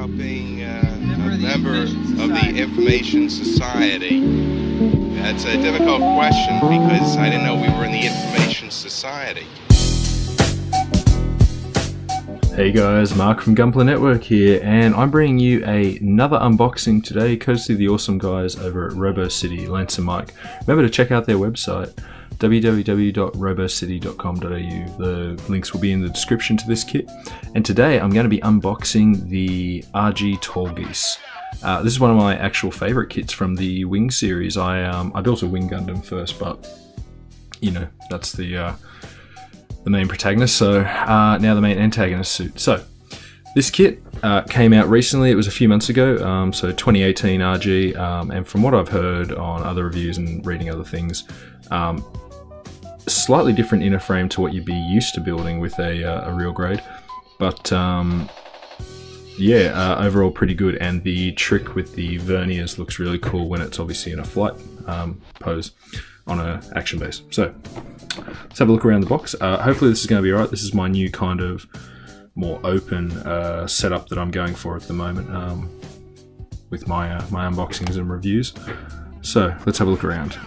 about being a member of the Information Society? That's a difficult question because I didn't know we were in the Information Society. Hey guys, Mark from Gunpla Network here, and I'm bringing you another unboxing today, courtesy of the awesome guys over at RoboCity, Lance and Mike. Remember to check out their website, www.robocity.com.au. The links will be in the description to this kit. And today I'm going to be unboxing the RG Tallgeese. This is one of my actual favourite kits from the Wing series. I built a Wing Gundam first, but you know, that's the main protagonist, so now the main antagonist suit. So this kit came out recently. It was a few months ago, so 2018 RG, and from what I've heard on other reviews and reading other things, slightly different inner frame to what you'd be used to building with a real grade, but yeah, overall pretty good. And the trick with the verniers looks really cool when it's obviously in a flight pose on an action base. So let's have a look around the box. Hopefully this is going to be alright. This is my new kind of more open setup that I'm going for at the moment with my my unboxings and reviews. So let's have a look around.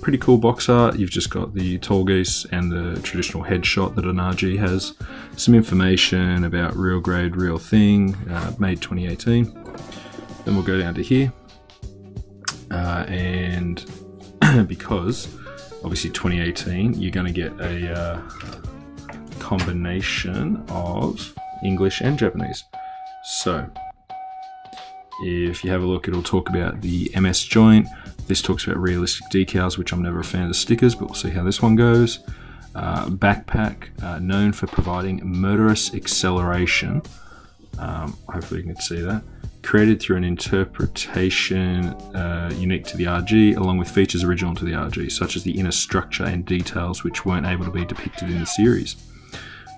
Pretty cool box art. You've just got the Tallgeese and the traditional headshot that an RG has. Some information about real grade, real thing, made 2018. Then we'll go down to here. And because obviously 2018, you're going to get a combination of English and Japanese. So if you have a look, it'll talk about the MS joint. This talks about realistic decals, which I'm never a fan of the stickers, but we'll see how this one goes. Backpack, known for providing murderous acceleration. Hopefully you can see that. Created through an interpretation unique to the RG, along with features original to the RG, such as the inner structure and details which weren't able to be depicted in the series.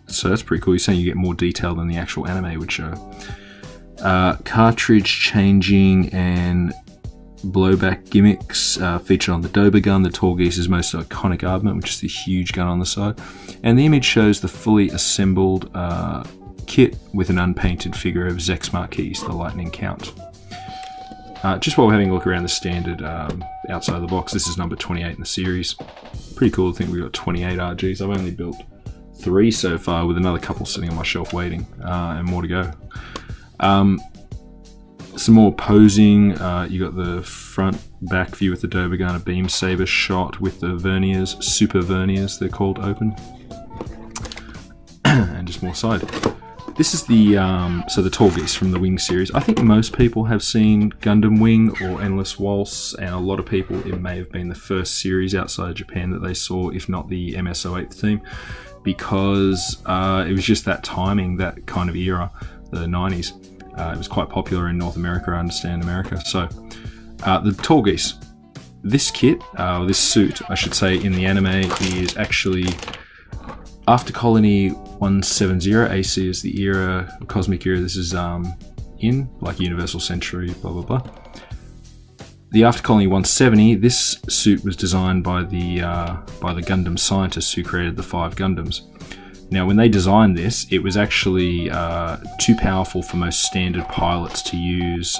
So that's pretty cool. You're saying you get more detail than the actual anime would show. Cartridge changing and blowback gimmicks featured on the Doba gun, the Tallgeese's most iconic armament, which is the huge gun on the side. And the image shows the fully assembled kit with an unpainted figure of Zex Marquise, the Lightning Count. Just while we're having a look around the standard outside of the box, this is number 28 in the series. Pretty cool to think we've got 28 RGs. I've only built 3 so far, with another couple sitting on my shelf waiting, and more to go. Some more posing. You got the front back view with the Doba gun, a beam saber shot with the verniers, super verniers they're called, open, and just more side. This is the so the Tallgeese from the Wing series. I think most people have seen Gundam Wing or Endless Waltz, and a lot of people, it may have been the first series outside of Japan that they saw, if not the MS-08 theme, because it was just that timing, that kind of era, the 90s. It was quite popular in North America, I understand, America. So the Tallgeese, this kit, this suit, I should say, in the anime is actually After Colony 170. AC is the era, cosmic era this is in, like Universal Century, blah blah blah. The After Colony 170, this suit was designed by the Gundam scientists who created the 5 Gundams. Now, when they designed this, it was actually too powerful for most standard pilots to use.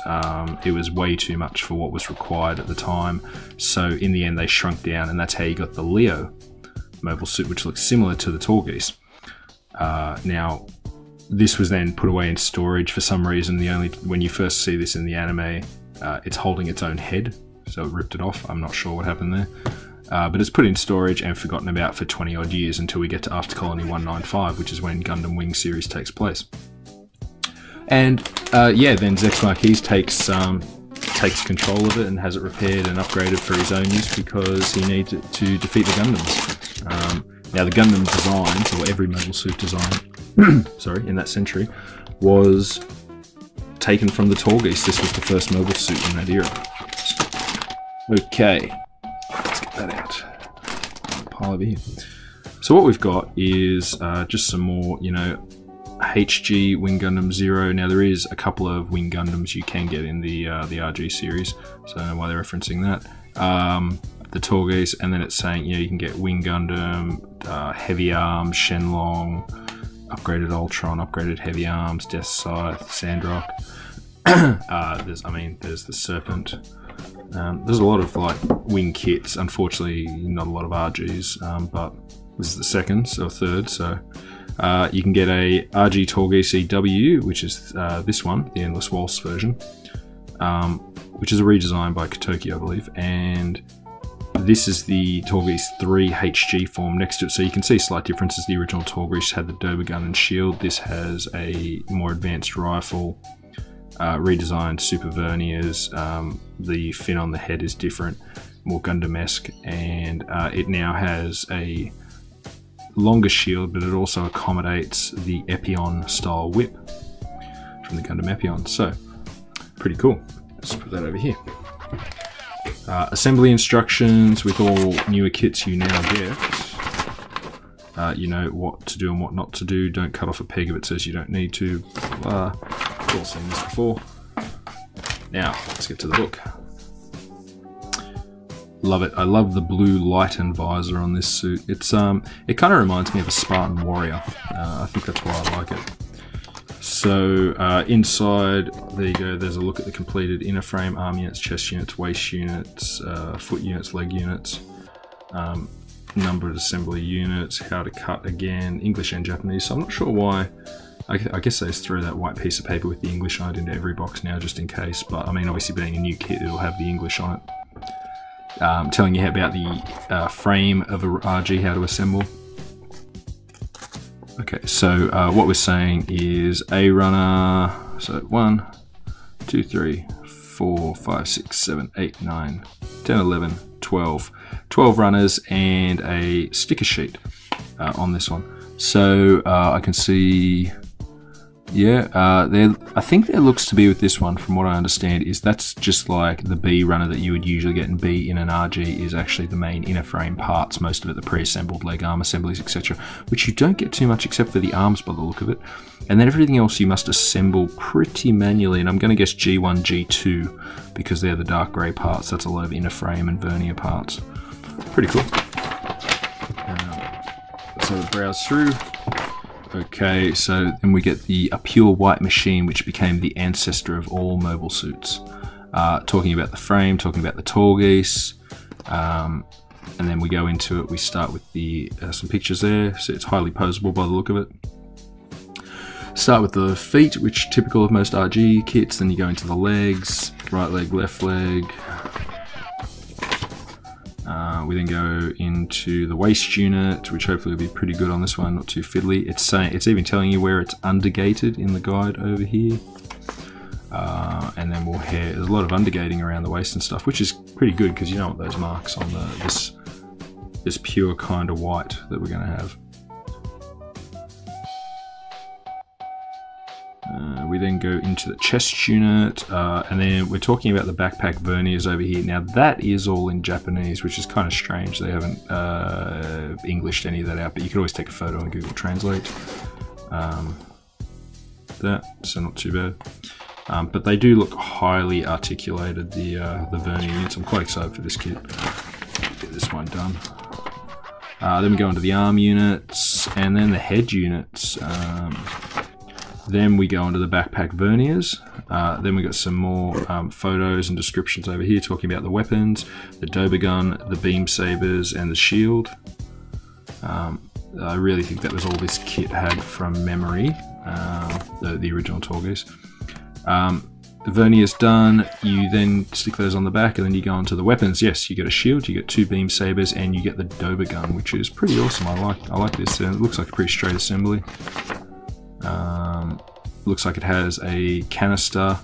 It was way too much for what was required at the time. So in the end, they shrunk down, and that's how you got the Leo mobile suit, which looks similar to the Tallgeese. Now, this was then put away in storage for some reason. When you first see this in the anime, it's holding its own head, so it ripped it off. I'm not sure what happened there. But it's put in storage and forgotten about for 20 odd years until we get to After Colony 195, which is when Gundam Wing series takes place. And yeah, then Zex Marquise takes control of it and has it repaired and upgraded for his own use because he needs it to defeat the Gundams. Now the Gundam designs, or every mobile suit design, sorry, in that century, was taken from the Tallgeese. This was the first mobile suit in that era. Okay. Let's get that out. Pile over here. So what we've got is just some more, you know, HG Wing Gundam 0. Now there is a couple of Wing Gundams you can get in the RG series, so I don't know why they're referencing that. The Tallgeese, and then it's saying, you know, you can get Wing Gundam, Heavy Arms, Shenlong, upgraded Ultron, upgraded Heavy Arms, Death Scythe, Sandrock. there's the Serpent. There's a lot of like wing kits. Unfortunately, not a lot of RGs, but this is the second or third. So you can get a RG Tallgeese EW, which is this one, the Endless Waltz version, which is a redesign by Kotoki, I believe, and this is the Tallgeese 3 HG form next to it. So you can see slight differences. The original Tallgeese had the Dober gun and shield. This has a more advanced rifle, redesigned super verniers. The fin on the head is different, more Gundam-esque, and it now has a longer shield, but it also accommodates the Epion style whip from the Gundam Epion. So pretty cool. Let's put that over here. Assembly instructions with all newer kits you now get. You know what to do and what not to do. Don't cut off a peg if it says you don't need to. Blah. We've all seen this before. Now, let's get to the book. Love it. I love the blue light and visor on this suit. It's it kind of reminds me of a Spartan Warrior. I think that's why I like it. So inside, there you go, there's a look at the completed inner frame, arm units, chest units, waist units, foot units, leg units, numbered assembly units, how to cut again, English and Japanese. So I'm not sure why, I guess they just throw that white piece of paper with the English on it into every box now just in case, but I mean obviously being a new kit it'll have the English on it. Telling you about the frame of a RG, how to assemble. Okay, so what we're saying is a runner, so 1, 2, 3, 4, 5, 6, 7, 8, 9, 10, 11, 12. 12 runners and a sticker sheet on this one. So I can see, yeah, I think there looks to be with this one, from what I understand, is that's just like the B runner that you would usually get, and B in an RG is actually the main inner frame parts, most of it the pre-assembled leg arm assemblies, etc., which you don't get too much except for the arms by the look of it. And then everything else you must assemble pretty manually, and I'm going to guess G1, G2, because they're the dark grey parts. That's a lot of inner frame and vernier parts. Pretty cool. So browse through. Okay, so then we get a pure white machine, which became the ancestor of all mobile suits. Talking about the frame, talking about the Tallgeese, and then we go into it. We start with the some pictures there, so it's highly posable by the look of it. Start with the feet, which typical of most RG kits. Then you go into the legs, right leg, left leg. We then go into the waist unit, which hopefully will be pretty good on this one, not too fiddly. It's even telling you where it's undergated in the guide over here. And then there's a lot of undergating around the waist and stuff, which is pretty good because you don't want those marks on this pure kind of white that we're going to have. We then go into the chest unit, and then we're talking about the backpack verniers over here. Now that is all in Japanese, which is kind of strange. They haven't Englished any of that out, but you could always take a photo and Google Translate. So not too bad. But they do look highly articulated, the vernier units. I'm quite excited for this kit. Get this one done. Then we go into the arm units, and then the head units. Then we go into the backpack verniers. Then we got some more photos and descriptions over here talking about the weapons, the Dober gun, the beam sabers, and the shield. I really think that was all this kit had from memory, the original Tallgeese. The vernier's done, you then stick those on the back, and then you go onto the weapons. Yes, you get a shield, you get 2 beam sabers, and you get the Dober gun, which is pretty awesome. I like this. It looks like a pretty straight assembly. Looks like it has a canister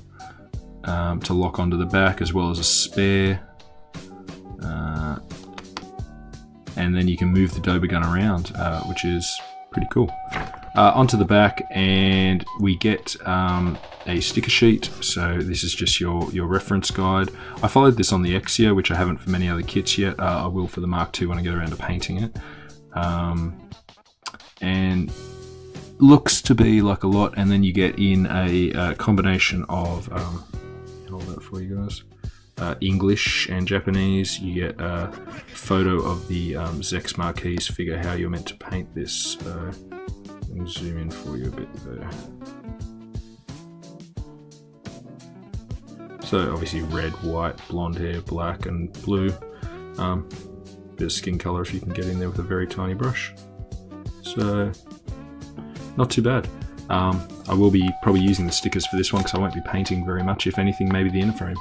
to lock onto the back, as well as a spare, and then you can move the Dober gun around, which is pretty cool. Onto the back, and we get a sticker sheet. So this is just your reference guide. I followed this on the Exia, which I haven't for many other kits yet. I will for the Mark II when I get around to painting it. And looks to be like a lot, and then you get in a combination of hold that for you guys, English and Japanese. You get a photo of the Zex Marquise figure, how you're meant to paint this. Let me zoom in for you a bit there. So obviously red, white, blonde hair, black and blue. Bit of skin colour if you can get in there with a very tiny brush. So not too bad. I will be probably using the stickers for this one because I won't be painting very much, if anything, maybe the inner frame.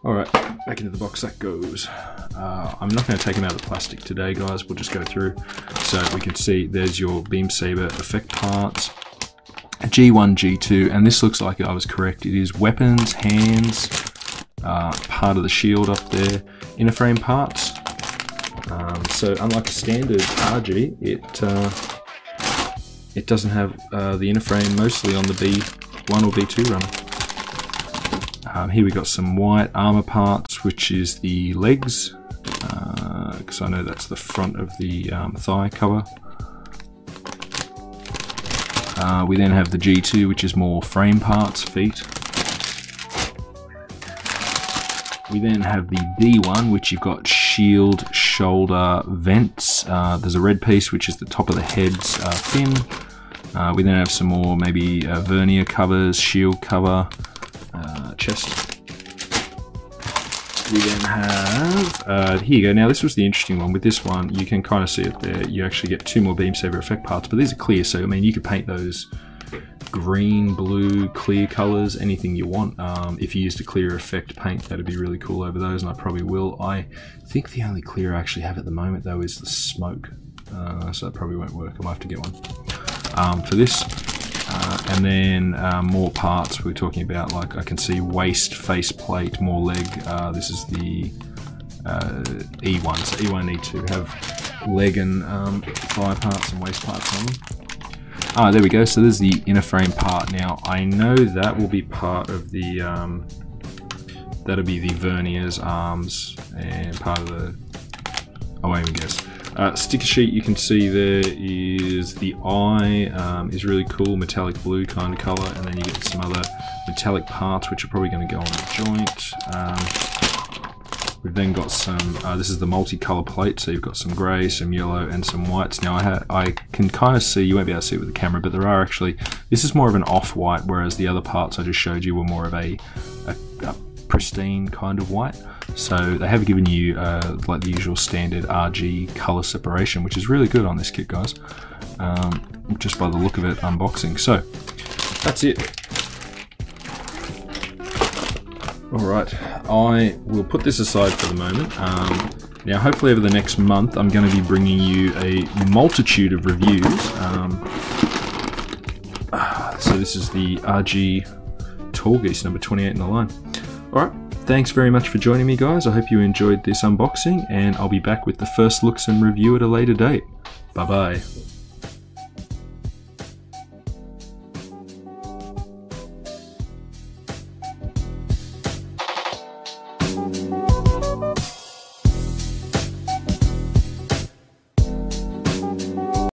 Alright, back into the box that goes. I'm not going to take them out of the plastic today, guys. We'll just go through. So we can see there's your beam saber effect parts. G1, G2, and this looks like I was correct. It is weapons, hands, part of the shield up there, inner frame parts. So unlike a standard RG, it doesn't have the inner frame mostly on the B1 or B2 runner. Here we got some white armor parts, which is the legs, because I know that's the front of the thigh cover. We then have the G2, which is more frame parts, feet. We then have the D1, which you've got shield, shoulder, vents. There's a red piece, which is the top of the head's fin. We then have some more maybe vernier covers, shield cover, chest. We then have, here you go. Now this was the interesting one. With this one, you can kind of see it there. You actually get 2 more beam saber effect parts, but these are clear, so I mean you could paint those green, blue, clear colors, anything you want. If you used a clear effect paint, that'd be really cool over those, and I probably will. I think the only clear I actually have at the moment though is the smoke, so that probably won't work. I might have to get one for this. And then more parts. We're talking about, like, I can see waist, face plate, more leg. This is the E1, so E1 and E2 have leg and thigh parts and waist parts on them. Ah, there we go. So there's the inner frame part. Now I know that will be part of the that'll be the verniers, arms, and part of the, I won't even guess. Sticker sheet, you can see there is the eye, is really cool, metallic blue kind of colour, and then you get some other metallic parts which are probably going to go on the joint. We've then got some, this is the multicolour plate, so you've got some grey, some yellow and some whites. Now I can kind of see, you won't be able to see it with the camera, but there are actually, this is more of an off-white, whereas the other parts I just showed you were more of a pristine kind of white. So they have given you like the usual standard RG colour separation, which is really good on this kit, guys, just by the look of it unboxing. So that's it. Alright, I will put this aside for the moment. Now hopefully over the next month I'm going to be bringing you a multitude of reviews. So this is the RG Tallgeese number 28 in the line. Alright, thanks very much for joining me, guys. I hope you enjoyed this unboxing, and I'll be back with the first looks and review at a later date. Bye bye.